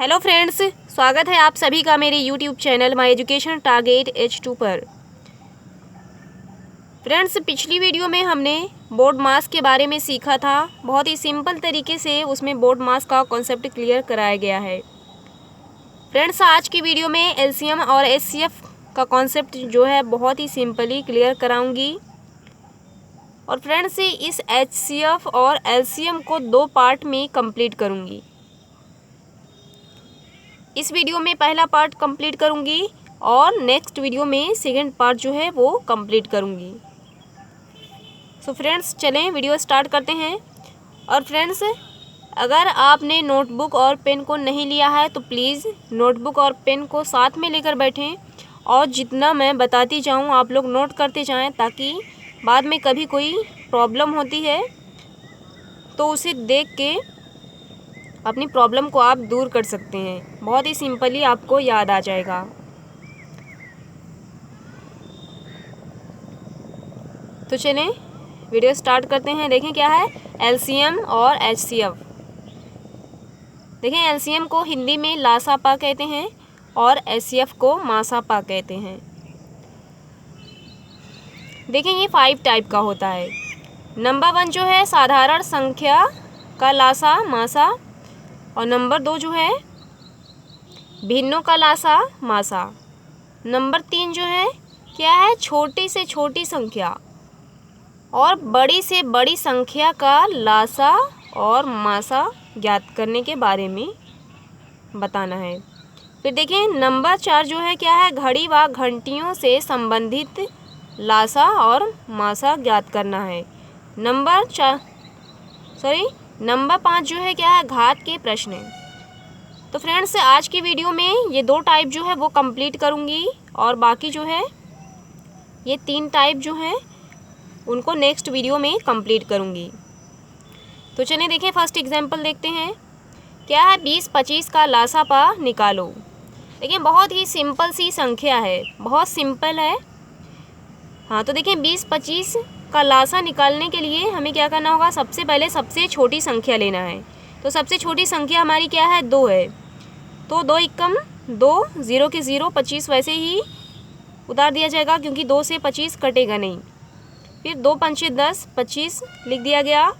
Hello friends, स्वागत है आप सभी का मेरे YouTube channel my education target H2 पर। फ्रेंड्स, पिछली वीडियो में हमने बोर्ड मास के बारे में सीखा था। बहुत ही सिंपल तरीके से उसमें बोर्ड मास का कॉन्सेप्ट क्लियर कराया गया है। फ्रेंड्स, आज की वीडियो में एलसीएम और एचसीएफ का कॉन्सेप्ट जो है बहुत ही सिंपली क्लियर कराऊंगी। और फ्रेंड्स, इस एचसीएफ और एलसीएम को 2 पार्ट में कंप्लीट करूंगी। इस वीडियो में पहला पार्ट कंप्लीट करूंगी और नेक्स्ट वीडियो में सेकंड पार्ट जो है वो कंप्लीट करूंगी। सो फ्रेंड्स, चलें वीडियो स्टार्ट करते हैं। और फ्रेंड्स, अगर आपने नोटबुक और पेन को नहीं लिया है तो प्लीज़ नोटबुक और पेन को साथ में लेकर बैठें और जितना मैं बताती जाऊँ आप लोग नोट करते जाएं, ताकि बाद में कभी कोई प्रॉब्लम होती है तो उसे देख के अपनी प्रॉब्लम को आप दूर कर सकते हैं। बहुत ही सिंपली आपको याद आ जाएगा। तो चलें वीडियो स्टार्ट करते हैं। देखें क्या है एलसीएम और एचसीएफ। देखें, एलसीएम को हिंदी में लासापा कहते हैं और एचसीएफ को मासापा कहते हैं। देखें, ये 5 टाइप का होता है। नंबर 1 जो है साधारण संख्या का लासा मासा, और नंबर 2 जो है भिन्नों का लासा मासा। नंबर 3 जो है क्या है छोटी से छोटी संख्या और बड़ी से बड़ी संख्या का लासा और मासा ज्ञात करने के बारे में बताना है। फिर देखें नंबर 4 जो है क्या है घड़ी व घंटियों से संबंधित लासा और मासा ज्ञात करना है। नंबर 5 जो है क्या है घात के प्रश्न। तो फ्रेंड्स, आज की वीडियो में ये 2 टाइप जो है वो कंप्लीट करूँगी और बाकी जो है ये 3 टाइप जो हैं उनको नेक्स्ट वीडियो में कंप्लीट करूँगी। तो चलिए देखें, फर्स्ट एग्जांपल देखते हैं। क्या है 20-25 का लासापा निकालो। देखिए, बहुत ही सिंपल सी संख्या है, बहुत सिंपल है। हाँ, तो देखिए 20-25 का लासा निकालने के लिए हमें क्या करना होगा, सबसे पहले सबसे छोटी संख्या लेना है। तो सबसे छोटी संख्या हमारी क्या है 2 है। तो 2 एकम 2, 0 के 0, 25 वैसे ही उतार दिया जाएगा क्योंकि 2 से 25 कटेगा नहीं। फिर 2 पंचे 10, 25 लिख दिया गया।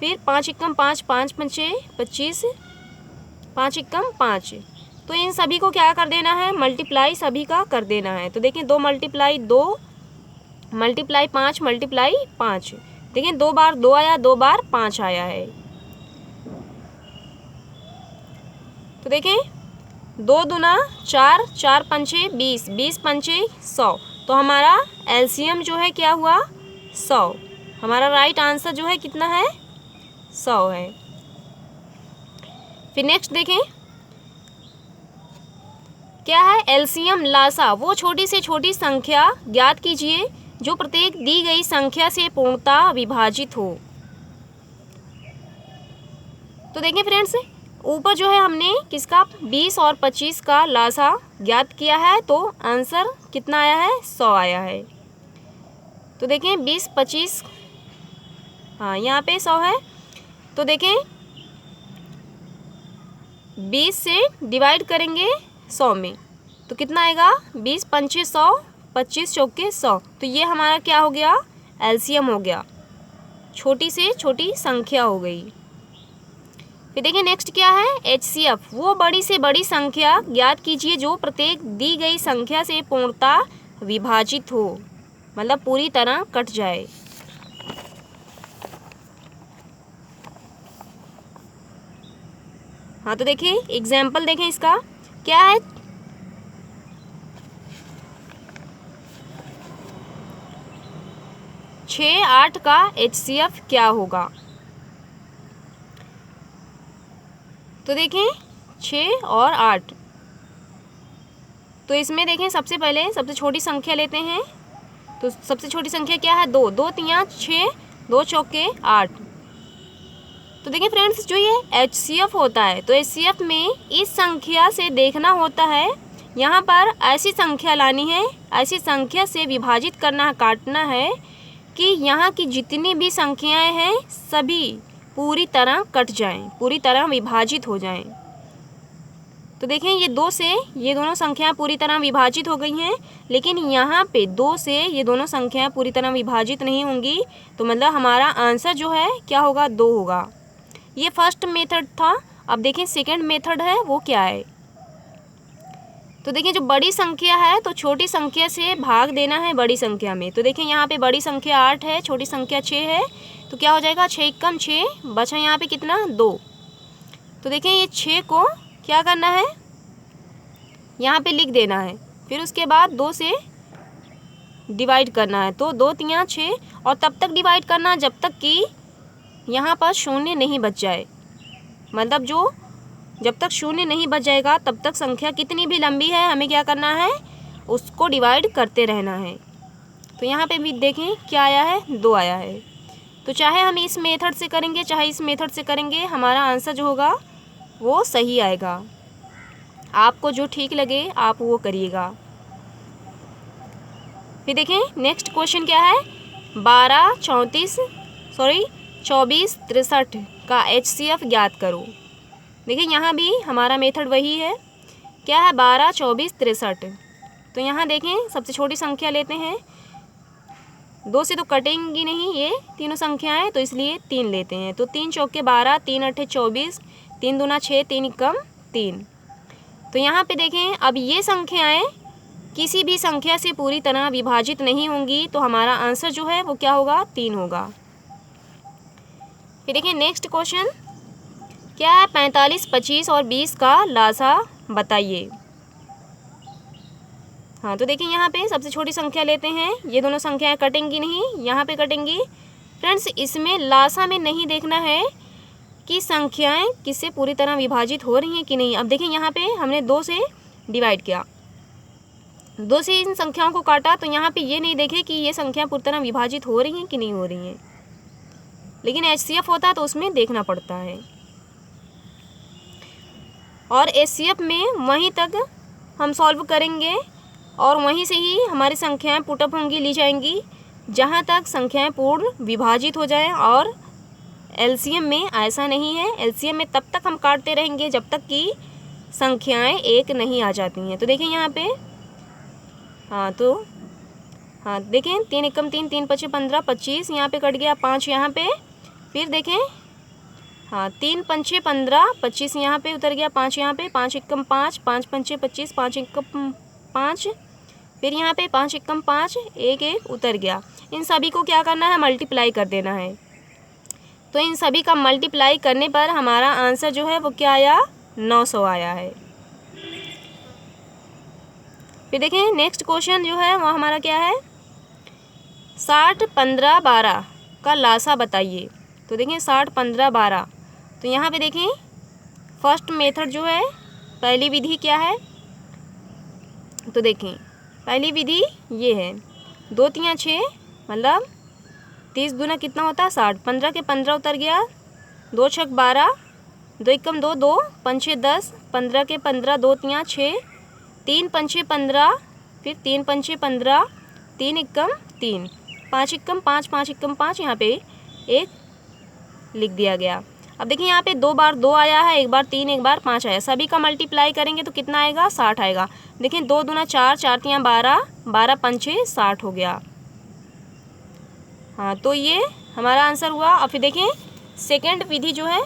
फिर 5 एकम 5, 5 पंचे 25, 5 एकम 5। तो इन सभी को क्या कर देना है, मल्टीप्लाई सभी का कर देना है। तो देखें 2 मल्टीप्लाई 2 मल्टीप्लाई 5 मल्टीप्लाई 5। देखें 2 बार 2 आया, 2 बार 5 आया है। तो देखें 2 दूना 4, 4 पंचे 20, 20 पंचे 100। तो हमारा एलसीएम जो है क्या हुआ 100। हमारा राइट आंसर जो है कितना है 100 है। फिर नेक्स्ट देखें क्या है एलसीएम लासा, वो छोटी से छोटी संख्या ज्ञात कीजिए जो प्रत्येक दी गई संख्या से पूर्णतः विभाजित हो। तो देखें फ्रेंड्स, ऊपर जो है हमने किसका 20 और 25 का लासा ज्ञात किया है, तो आंसर कितना आया है 100 आया है। तो देखें 20-25, हाँ यहाँ पे 100 है। तो देखें 20 से डिवाइड करेंगे 100 में तो कितना आएगा 20 पंचे 100, 25 चौके 100। तो ये हमारा क्या हो गया एलसीएम हो गया, छोटी से छोटी संख्या हो गई। फिर देखिए नेक्स्ट क्या है एचसीएफ, वो बड़ी से बड़ी संख्या ज्ञात कीजिए जो प्रत्येक दी गई संख्या से पूर्णतः विभाजित हो, मतलब पूरी तरह कट जाए। हाँ, तो देखिए एग्जाम्पल देखें इसका क्या है 6-8 का एचसीएफ क्या होगा। तो देखें 6 और 8, तो इसमें देखें सबसे पहले सबसे छोटी संख्या लेते हैं। तो सबसे छोटी संख्या क्या है 2, 2 तियाँ 6, 2 चौके 8। तो देखिए फ्रेंड्स, जो ये एचसीएफ होता है तो एचसीएफ में इस संख्या से देखना होता है, यहाँ पर ऐसी संख्या लानी है, ऐसी संख्या से विभाजित करना है, काटना है कि यहाँ की जितनी भी संख्याएं हैं सभी पूरी तरह कट जाएं, पूरी तरह विभाजित हो जाएं। तो देखें ये 2 से ये दोनों संख्याएं पूरी तरह विभाजित हो गई हैं, लेकिन यहाँ पे 2 से ये दोनों संख्याएं पूरी तरह विभाजित नहीं होंगी। तो मतलब हमारा आंसर जो है क्या होगा, 2 होगा। ये फर्स्ट मेथड था। अब देखें सेकंड मेथड है वो क्या है। तो देखिए जो बड़ी संख्या है तो छोटी संख्या से भाग देना है बड़ी संख्या में। तो देखें यहाँ पे बड़ी संख्या 8 है, छोटी संख्या 6 है, तो क्या हो जाएगा 6 कम 6, बचा यहाँ पे कितना 2। तो देखें ये 6 को क्या करना है, यहाँ पे लिख देना है, फिर उसके बाद 2 से डिवाइड करना है। तो 2 3 6 और तब तक डिवाइड करना जब तक कि यहाँ पर शून्य नहीं बच जाए। मतलब जब तक शून्य नहीं बच जाएगा तब तक संख्या कितनी भी लंबी है हमें क्या करना है, उसको डिवाइड करते रहना है। तो यहाँ पे भी देखें क्या आया है, 2 आया है। तो चाहे हम इस मेथड से करेंगे चाहे इस मेथड से करेंगे, हमारा आंसर जो होगा वो सही आएगा। आपको जो ठीक लगे आप वो करिएगा। फिर देखें नेक्स्ट क्वेश्चन क्या है, 24 63 का HCF ज्ञात करो। देखिए यहाँ भी हमारा मेथड वही है, क्या है 12 24 63। तो यहाँ देखें सबसे छोटी संख्या लेते हैं, 2 से तो कटेंगी नहीं ये तीनों संख्याएं, तो इसलिए 3 लेते हैं। तो 3 चौके 12, 3 अट्ठे 24, 3 दूना 6, 3 एकम 3। तो यहाँ पे देखें अब ये संख्याएं किसी भी संख्या से पूरी तरह विभाजित नहीं होंगी, तो हमारा आंसर जो है वो क्या होगा, 3 होगा। फिर देखिए नेक्स्ट क्वेश्चन क्या है, 45 25 और 20 का लासा बताइए। हाँ तो देखिए यहाँ पे सबसे छोटी संख्या लेते हैं, ये दोनों संख्याएं कटेंगी नहीं, यहाँ पे कटेंगी। फ्रेंड्स इसमें लासा में नहीं देखना है कि संख्याएं किससे पूरी तरह विभाजित हो रही हैं कि नहीं। अब देखिए यहाँ पे हमने 2 से डिवाइड किया, 2 से इन संख्याओं को काटा, तो यहाँ पे ये नहीं देखे कि ये संख्या पूरी तरह विभाजित हो रही हैं कि नहीं हो रही हैं। लेकिन HCF होता है तो उसमें देखना पड़ता है, और HCF में वहीं तक हम सॉल्व करेंगे और वहीं से ही हमारी संख्याएं पुटअप होंगी, ली जाएंगी, जहाँ तक संख्याएं पूर्ण विभाजित हो जाएं। और LCM में ऐसा नहीं है, LCM में तब तक हम काटते रहेंगे जब तक कि संख्याएं एक नहीं आ जाती हैं। तो देखें यहाँ पे हाँ देखें 3 एकम 3, 3 पचे 15, 25 यहाँ पे कट गया, 5 यहाँ पे। फिर देखें 3 पंचे 15, 25 यहाँ पे उतर गया, 5 यहाँ पे, 5 एकम 5, 5 पंचे 25, 5 एकम 5, फिर यहाँ पे 5 एकम 5, 1 1 उतर गया। इन सभी को क्या करना है, मल्टीप्लाई कर देना है। तो इन सभी का मल्टीप्लाई करने पर हमारा आंसर जो है वो क्या आया, 900 आया है। फिर देखें नेक्स्ट क्वेश्चन जो है वो हमारा क्या है, 60 15 12 का लासा बताइए। तो देखें 60 15 12, तो यहाँ पे देखें फर्स्ट मेथड जो है, पहली विधि क्या है, तो देखें पहली विधि ये है, 2 3 6 मतलब 30 दूना कितना होता है 60, 15 के 15 उतर गया, 2 छक 12, 2 एकम 2 2, 5 6 10, 15 के 15, 2 3 6, 3 पंचे 15, फिर 3 पंचे 15, 3 एकम 3, 5 एकम 5, 5 एकम 5, यहाँ पे 1 लिख दिया गया। अब देखिए यहाँ पे 2 बार 2 आया है, 1 बार 3, 1 बार 5 आया, सभी का मल्टीप्लाई करेंगे तो कितना आएगा, 60 आएगा। देखिए 2 दूना 4, 4 3 12, 12 पंचे 60 हो गया। हाँ तो ये हमारा आंसर हुआ। और फिर देखें सेकेंड विधि जो है,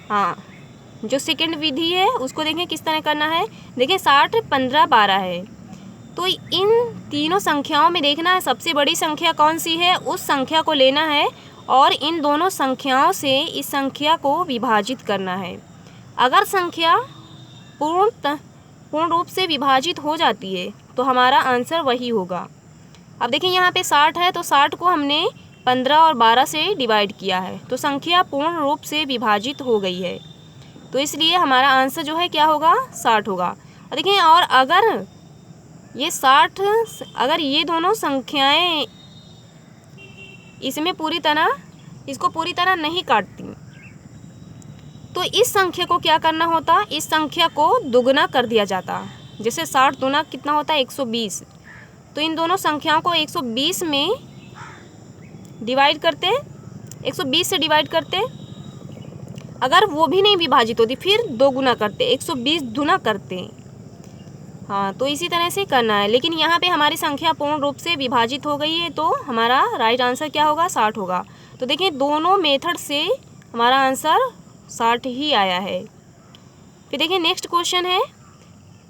हाँ जो सेकेंड विधि है उसको देखें किस तरह करना है। देखिए 60 15 12 है, तो इन तीनों संख्याओं में देखना है सबसे बड़ी संख्या कौन सी है, उस संख्या को लेना है और इन दोनों संख्याओं से इस संख्या को विभाजित करना है। अगर संख्या पूर्ण रूप से विभाजित हो जाती है तो हमारा आंसर वही होगा। अब देखिए यहाँ पे 60 है, तो 60 को हमने 15 और 12 से डिवाइड किया है, तो संख्या पूर्ण रूप से विभाजित हो गई है, तो इसलिए हमारा आंसर जो है क्या होगा, 60 होगा। और देखिए और अगर ये 60, अगर ये दोनों संख्याएं इसमें इसको पूरी तरह नहीं काटती, तो इस संख्या को क्या करना होता, इस संख्या को दुगना कर दिया जाता। जैसे 60 दूना कितना होता है 120, तो इन दोनों संख्याओं को 120 में डिवाइड करते, 120 से डिवाइड करते। अगर वो भी नहीं विभाजित होती फिर 2 गुना करते, 120 गुना करते। हाँ, तो इसी तरह से करना है। लेकिन यहाँ पे हमारी संख्या पूर्ण रूप से विभाजित हो गई है, तो हमारा राइट आंसर क्या होगा, 60 होगा। तो देखिए दोनों मेथड से हमारा आंसर 60 ही आया है। फिर देखिए नेक्स्ट क्वेश्चन है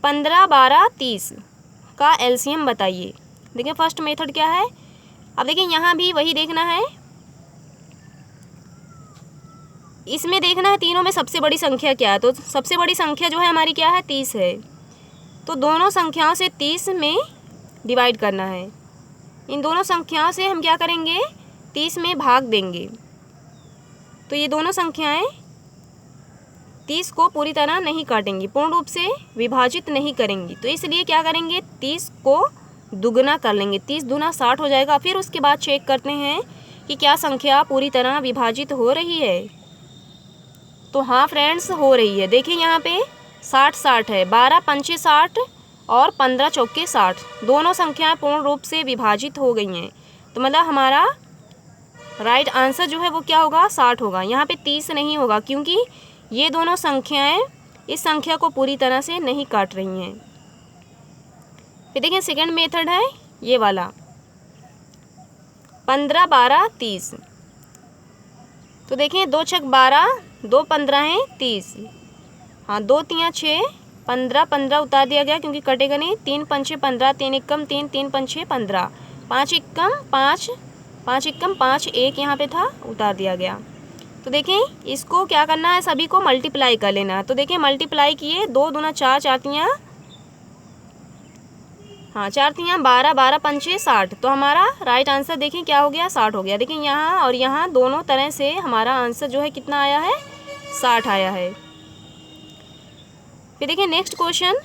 15, 12, 30 का एलसीएम बताइए। देखिए फर्स्ट मेथड क्या है, अब देखिए यहाँ भी वही देखना है, इसमें देखना है तीनों में सबसे बड़ी संख्या क्या है। तो सबसे बड़ी संख्या जो है हमारी क्या है, 30 है। तो दोनों संख्याओं से 30 में डिवाइड करना है। इन दोनों संख्याओं से हम क्या करेंगे, 30 में भाग देंगे। तो ये दोनों संख्याएं 30 को पूरी तरह नहीं काटेंगी, पूर्ण रूप से विभाजित नहीं करेंगी। तो इसलिए क्या करेंगे, 30 को दुगना कर लेंगे, 30 दूना 60 हो जाएगा। फिर उसके बाद चेक करते हैं कि क्या संख्या पूरी तरह विभाजित हो रही है। तो हाँ फ्रेंड्स, हो रही है। देखिए यहाँ पे 60 60 है, 12 पंचे 60 और 15 चौके 60, दोनों संख्याएं पूर्ण रूप से विभाजित हो गई हैं। तो मतलब हमारा राइट आंसर जो है वो क्या होगा, 60 होगा। यहाँ पे 30 नहीं होगा, क्योंकि ये दोनों संख्याएं इस संख्या को पूरी तरह से नहीं काट रही हैं। फिर देखिए सेकंड मेथड है ये वाला 15, 12, 30। तो देखिए 2 छक 12, 2 15 हैं 30। हाँ, 2 तियाँ 6, 15 15 उतार दिया गया क्योंकि कटेगा नहीं। 3 पंचे 15, 3 एकम 3, 3 पंचे 15, 5 एकम 5, 5 एकम 5, 1 यहाँ पे था, उतार दिया गया। तो देखें इसको क्या करना है, सभी को मल्टीप्लाई कर लेना है। तो देखिए मल्टीप्लाई किए, 2 दूना 4, 4 तियाँ, हाँ 4 तियाँ 12, 12 पंचे 60। तो हमारा राइट आंसर देखिए क्या हो गया, 60 हो गया। देखिए यहाँ और यहाँ दोनों तरह से हमारा आंसर जो है कितना आया है, 60 आया है। फिर देखिए नेक्स्ट क्वेश्चन,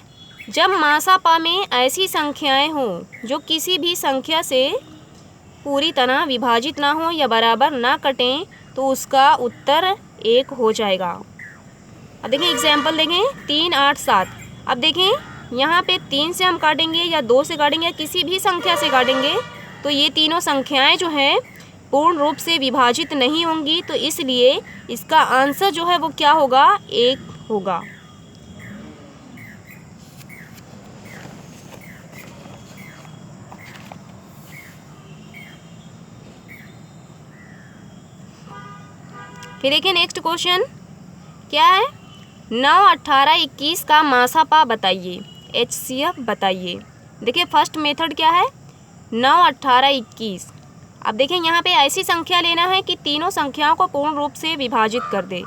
जब मासापा में ऐसी संख्याएं हों जो किसी भी संख्या से पूरी तरह विभाजित ना हो या बराबर ना कटें, तो उसका उत्तर 1 हो जाएगा। अब देखें एग्जाम्पल देखें, 3, 8, 7। अब देखें यहाँ पे 3 से हम काटेंगे या 2 से काटेंगे या किसी भी संख्या से काटेंगे, तो ये तीनों संख्याएं जो हैं पूर्ण रूप से विभाजित नहीं होंगी। तो इसलिए इसका आंसर जो है वो क्या होगा, 1 होगा। फिर देखिए नेक्स्ट क्वेश्चन क्या है, 9, 18, 21 का मासापा बताइए, HCF बताइए। देखिए फर्स्ट मेथड क्या है, 9, 18, 21। अब देखिए यहाँ पे ऐसी संख्या लेना है कि तीनों संख्याओं को पूर्ण रूप से विभाजित कर दे।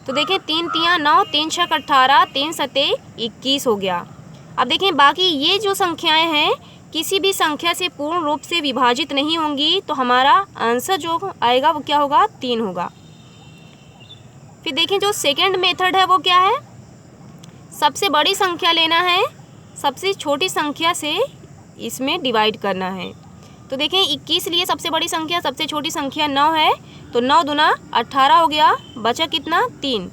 तो देखिए 3 तियाँ 9, 3 छक 18, 3 सते 21 हो गया। अब देखिए बाकी ये जो संख्याएं हैं किसी भी संख्या से पूर्ण रूप से विभाजित नहीं होंगी, तो हमारा आंसर जो आएगा वो क्या होगा, 3 होगा। फिर देखिए जो सेकंड मेथड है वो क्या है, सबसे बड़ी संख्या लेना है, सबसे छोटी संख्या से इसमें डिवाइड करना है। तो देखें 21 लिए सबसे बड़ी संख्या, सबसे छोटी संख्या 9 है, तो 9 दूना 18 हो गया, बचा कितना, 3।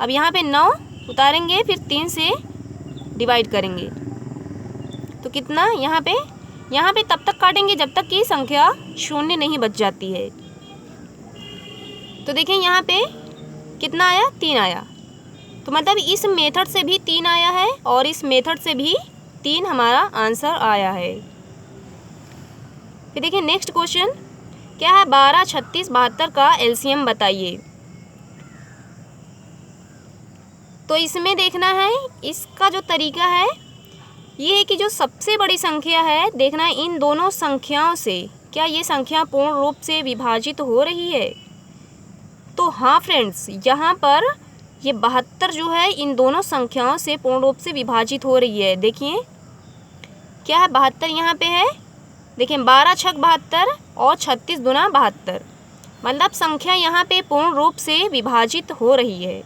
अब यहाँ पे 9 उतारेंगे, फिर 3 से डिवाइड करेंगे, तो कितना यहाँ पे तब तक काटेंगे जब तक कि संख्या 0 नहीं बच जाती है। तो देखें यहाँ पे कितना आया, 3 आया। तो मतलब इस मेथड से भी 3 आया है और इस मेथड से भी 3 हमारा आंसर आया है। फिर देखिए नेक्स्ट क्वेश्चन क्या है, 12, 36, 72 का एलसीएम बताइए। तो इसमें देखना है, इसका जो तरीका है ये है कि जो सबसे बड़ी संख्या है देखना है इन दोनों संख्याओं से क्या ये संख्या पूर्ण रूप से विभाजित हो रही है। तो हाँ फ्रेंड्स, यहाँ पर ये 72 जो है इन दोनों संख्याओं से पूर्ण रूप से विभाजित हो रही है। देखिए क्या है, 72 यहाँ पे है, देखिए 12 छक 72 और 36 दूना 72, मतलब संख्या यहाँ पे पूर्ण रूप से विभाजित हो रही है।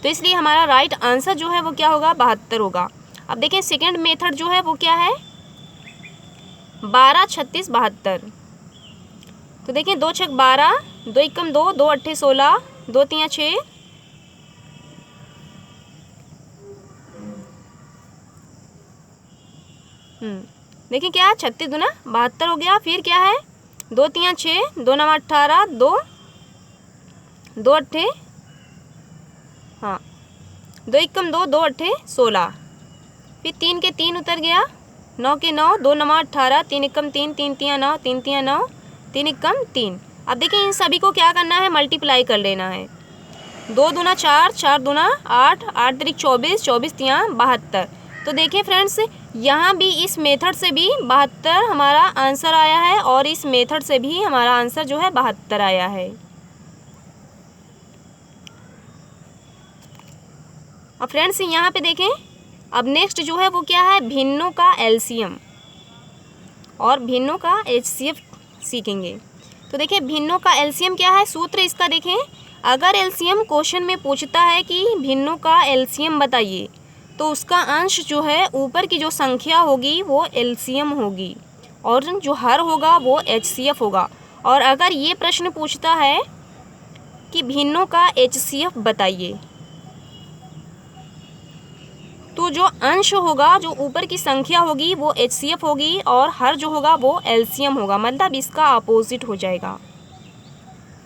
तो इसलिए हमारा राइट आंसर जो है वो क्या होगा, 72 होगा। अब देखें सेकंड मेथड जो है वो क्या है, 12, 36, 72। तो देखिए 2 छक 12, 2 एकम 2, 2 अट्ठे 16, 2 तियाँ 6, देखिए क्या है, 36 दूना 72 हो गया। फिर क्या है, 2 तियाँ 6, 2 नवा 18, 2 अट्ठे हाँ, 2 एकम 2, 2 अट्ठे 16। फिर 3 के 3 उतर गया, 9 के 9, 2 नमा 18, 3 एकम 3, 3 तियाँ 9, 3 तियाँ 9, 3 एकम 3। अब देखिए इन सभी को क्या करना है, मल्टीप्लाई कर लेना है। 2 दूना 4, 4 दूना 8, 8 तिरिक 24, 24 तियाँ 72। तो देखिए फ्रेंड्स, यहाँ भी इस मेथड से भी 72 हमारा आंसर आया है और इस मेथड से भी हमारा आंसर जो है 72 आया है। अब फ्रेंड्स यहाँ पे देखें, अब नेक्स्ट जो है वो क्या है, भिन्नों का एलसीएम और भिन्नों का एचसीएफ सीखेंगे। तो देखिए भिन्नों का एलसीएम क्या है, सूत्र इसका देखें। अगर एलसीएम क्वेश्चन में पूछता है कि भिन्नों का एलसीएम बताइए, तो उसका अंश जो है ऊपर की जो संख्या होगी वो एलसीएम होगी और जो हर होगा वो एचसीएफ होगा। और अगर ये प्रश्न पूछता है कि भिन्नों का एचसीएफ बताइए, तो जो अंश होगा, जो ऊपर की संख्या होगी वो एचसीएफ होगी और हर जो होगा वो एलसीएम होगा, मतलब इसका अपोजिट हो जाएगा।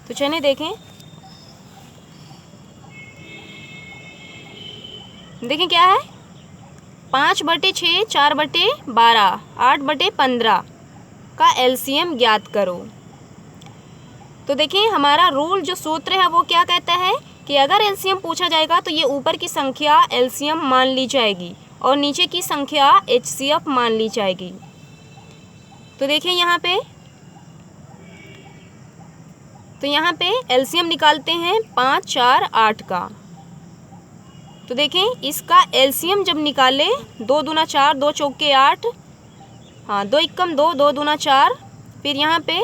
तो चलिए देखें, देखें क्या है, 5/6, 4/12, 8/15 का एलसीएम ज्ञात करो। तो देखिए हमारा रूल जो सूत्र है वो क्या कहता है कि अगर एलसीएम पूछा जाएगा तो ये ऊपर की संख्या एलसीएम मान ली जाएगी और नीचे की संख्या एचसीएफ मान ली जाएगी। तो देखिए यहाँ पे एलसीएम निकालते हैं 5, 4, 8 का। तो देखें इसका एलसीएम जब निकाले, 2 दूना 4, 2 चौके 8, हाँ 2 एकम 2, 2 दूना 4, फिर यहाँ पे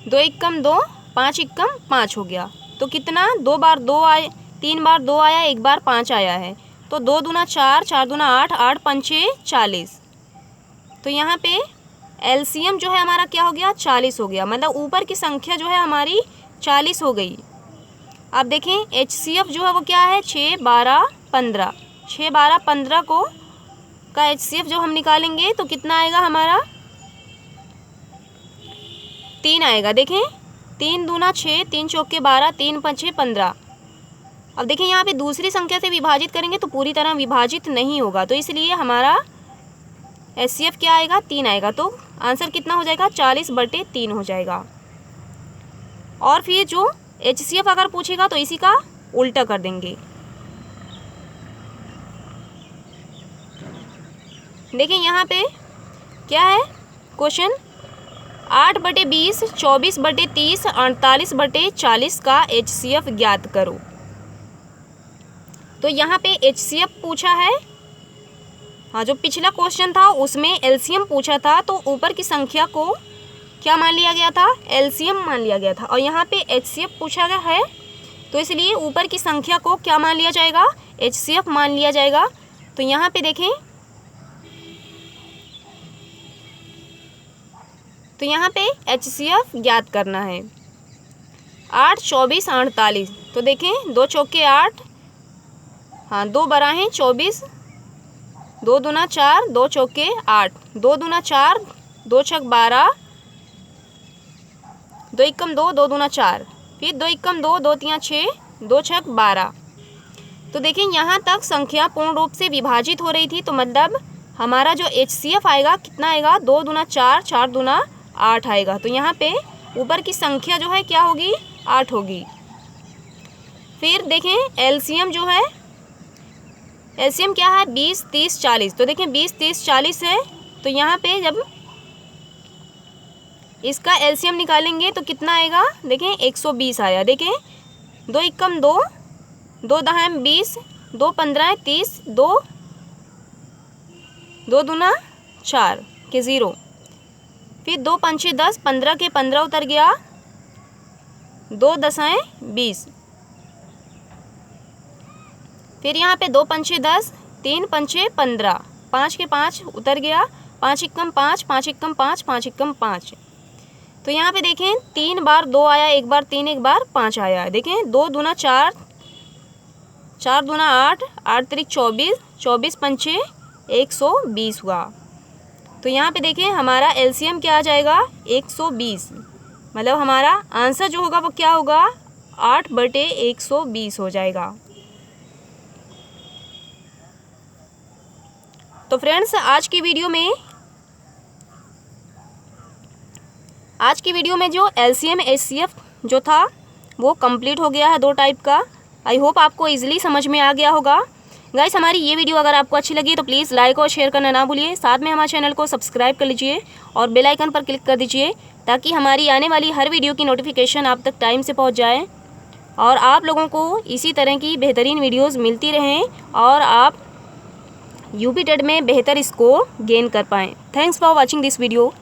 2 एकम 2, 5 एकम 5 हो गया। तो कितना, 2 बार 2 आए, 3 बार 2 आया, 1 बार 5 आया है। तो 2 दूना 4, 4 दूना 8, 8 पंचे 40। तो यहाँ पे एलसीएम जो है हमारा क्या हो गया, 40 हो गया, मतलब ऊपर की संख्या जो है हमारी 40 हो गई। अब देखें एचसीएफ जो है वो क्या है, 6, 12, 15। 6, 12, 15 को का एचसीएफ जब हम निकालेंगे तो कितना आएगा हमारा, 3 आएगा। देखें 3 दूना 6, 3 चौके 12, 3 पंचे 15। अब देखें यहाँ पे दूसरी संख्या से विभाजित करेंगे तो पूरी तरह विभाजित नहीं होगा, तो इसलिए हमारा एचसीएफ क्या आएगा, 3 आएगा। तो आंसर कितना हो जाएगा, 40/3 हो जाएगा। और फिर जो एचसीएफ अगर पूछेगा तो इसी का उल्टा कर देंगे। देखिए यहाँ पे क्या है क्वेश्चन, 8/20, 24/30, 48/40 का एचसीएफ ज्ञात करो। तो यहाँ पे एचसीएफ पूछा है, हाँ जो पिछला क्वेश्चन था उसमें एलसीएम पूछा था तो ऊपर की संख्या को क्या मान लिया गया था, एलसीएम मान लिया गया था। और यहाँ पे एचसीएफ पूछा गया है तो इसलिए ऊपर की संख्या को क्या मान लिया जाएगा, एचसीएफ मान लिया जाएगा। तो यहाँ पे देखें, तो यहाँ पे एचसीएफ ज्ञात करना है। 8, 24, 48। तो देखें 2 चौके 8, हाँ 2 12 24, 2 दूना 4, 2 चौके 8, 2 दूना 4, 2 छक 12, 2 एकम 2, 2 दूना 4, फिर 2 एकम 2, 2 तियाँ 6, 2 छक 12। तो देखिए यहाँ तक संख्या पूर्ण रूप से विभाजित हो रही थी, तो मतलब हमारा जो एचसीएफ आएगा कितना आएगा, 2 दूना 4, 4 दूना 8 आएगा। तो यहाँ पे ऊपर की संख्या जो है क्या होगी, 8 होगी। फिर देखें एलसीएम जो है, एलसीएम क्या है, 20, 30, 40। तो देखें 20, 30, 40 है, तो यहाँ पे जब इसका एलसीएम निकालेंगे तो कितना आएगा, देखें 120 आया। देखें 2 एकम 2, 2 दहाम 20, 2 15 30, 2 दूना 4 के 0, फिर 2 पंचे 10, 15 के 15 उतर गया, 2 दसाएँ 20, फिर यहाँ पे 2 पंचे 10, 3 पंचे 15, 5 के 5 उतर गया, 5 एकम 5, 5 एकम 5, 5 एकम 5। तो यहाँ पे देखें 3 बार 2 आया, 1 बार 3, 1 बार 5 आया। देखें 2 दूना 4, 4 दूना 8, 8 तिरिक 24, 24 पंचे 120 हुआ। तो यहाँ पे देखें हमारा एलसीएम क्या आ जाएगा, 120, मतलब हमारा आंसर जो होगा वो क्या होगा, 8/120 हो जाएगा। तो फ्रेंड्स आज की वीडियो में जो LCM HCF जो था वो कंप्लीट हो गया है 2 टाइप का। आई होप आपको इजीली समझ में आ गया होगा। गाइस हमारी ये वीडियो अगर आपको अच्छी लगी तो प्लीज़ लाइक और शेयर करना ना भूलिए। साथ में हमारे चैनल को सब्सक्राइब कर लीजिए और बेल आइकन पर क्लिक कर दीजिए ताकि हमारी आने वाली हर वीडियो की नोटिफिकेशन आप तक टाइम से पहुंच जाए और आप लोगों को इसी तरह की बेहतरीन वीडियोस मिलती रहें और आप यूपी टेट में बेहतर स्कोर गेन कर पाएँ। Thanks for watching this video.